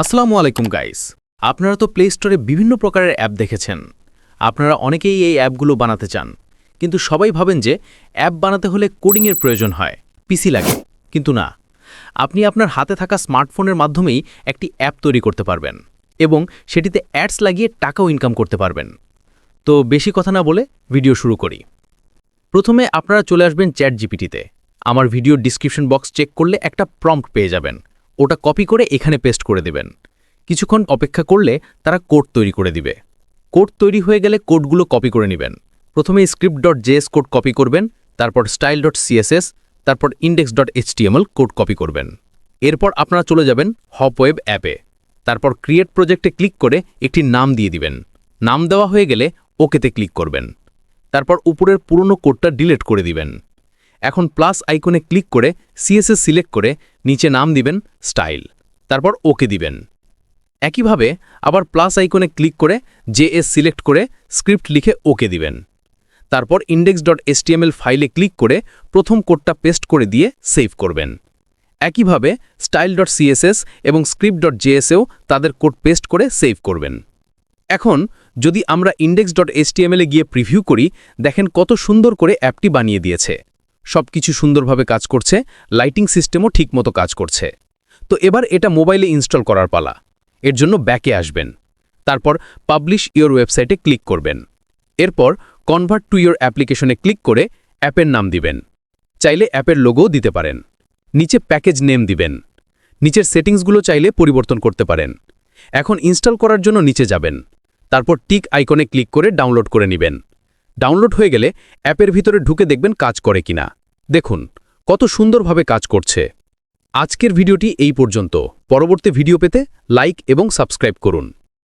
আসসালামু আলাইকুম গাইস। আপনারা তো প্লে স্টোরে বিভিন্ন প্রকারের অ্যাপ দেখেছেন। আপনারা অনেকেই এই অ্যাপগুলো বানাতে চান, কিন্তু সবাই ভাবেন যে অ্যাপ বানাতে হলে কোডিংয়ের প্রয়োজন হয়, পিসি লাগে। কিন্তু না, আপনি আপনার হাতে থাকা স্মার্টফোনের মাধ্যমেই একটি অ্যাপ তৈরি করতে পারবেন এবং সেটিতে অ্যাডস লাগিয়ে টাকাও ইনকাম করতে পারবেন। তো বেশি কথা না বলে ভিডিও শুরু করি। প্রথমে আপনারা চলে আসবেন চ্যাটজিপিটিতে। আমার ভিডিও ডিসক্রিপশন বক্স চেক করলে একটা প্রম্পট পেয়ে যাবেন। ওটা কপি করে এখানে পেস্ট করে দিবেন। কিছুক্ষণ অপেক্ষা করলে তারা কোড তৈরি করে দিবে। কোড তৈরি হয়ে গেলে কোডগুলো কপি করে নেবেন। প্রথমে script.js কোড কপি করবেন, তারপর style.css, তারপর index.html কোড কপি করবেন। এরপর আপনারা চলে যাবেন হপওয়েব অ্যাপে। তারপর ক্রিয়েট প্রজেক্টে ক্লিক করে একটি নাম দিয়ে দিবেন। নাম দেওয়া হয়ে গেলে ওকেতে ক্লিক করবেন। তারপর উপরের পুরনো কোডটা ডিলিট করে দিবেন। এখন প্লাস আইকনে ক্লিক করে সিএসএস সিলেক্ট করে নিচে নাম দিবেন স্টাইল, তারপর ওকে দিবেন। একইভাবে আবার প্লাস আইকনে ক্লিক করে জেএস সিলেক্ট করে স্ক্রিপ্ট লিখে ওকে দিবেন। তারপর index.html ফাইলে ক্লিক করে প্রথম কোডটা পেস্ট করে দিয়ে সেভ করবেন। একইভাবে style.css এবং script.js-এও তাদের কোড পেস্ট করে সেভ করবেন। এখন যদি আমরা index.html-এ গিয়ে প্রিভিউ করি, দেখেন কত সুন্দর করে অ্যাপটি বানিয়ে দিয়েছে। সবকিছু সুন্দরভাবে কাজ করছে, লাইটিং সিস্টেমও ঠিকমতো কাজ করছে। তো এবার এটা মোবাইলে ইনস্টল করার পালা। এর জন্য ব্যাকে আসবেন। তারপর পাবলিশ ইওর ওয়েবসাইটে ক্লিক করবেন। এরপর কনভার্ট টু ইওর অ্যাপ্লিকেশনে ক্লিক করে অ্যাপের নাম দিবেন। চাইলে অ্যাপের লোগোও দিতে পারেন। নিচে প্যাকেজ নেম দিবেন। নিচের সেটিংসগুলো চাইলে পরিবর্তন করতে পারেন। এখন ইনস্টল করার জন্য নিচে যাবেন। তারপর টিক আইকনে ক্লিক করে ডাউনলোড করে নেবেন। ডাউনলোড হয়ে গেলে অ্যাপের ভিতরে ঢুকে দেখবেন কাজ করে কিনা। দেখুন কত সুন্দরভাবে কাজ করছে। আজকের ভিডিওটি এই পর্যন্ত। পরবর্তী ভিডিও পেতে লাইক এবং সাবস্ক্রাইব করুন।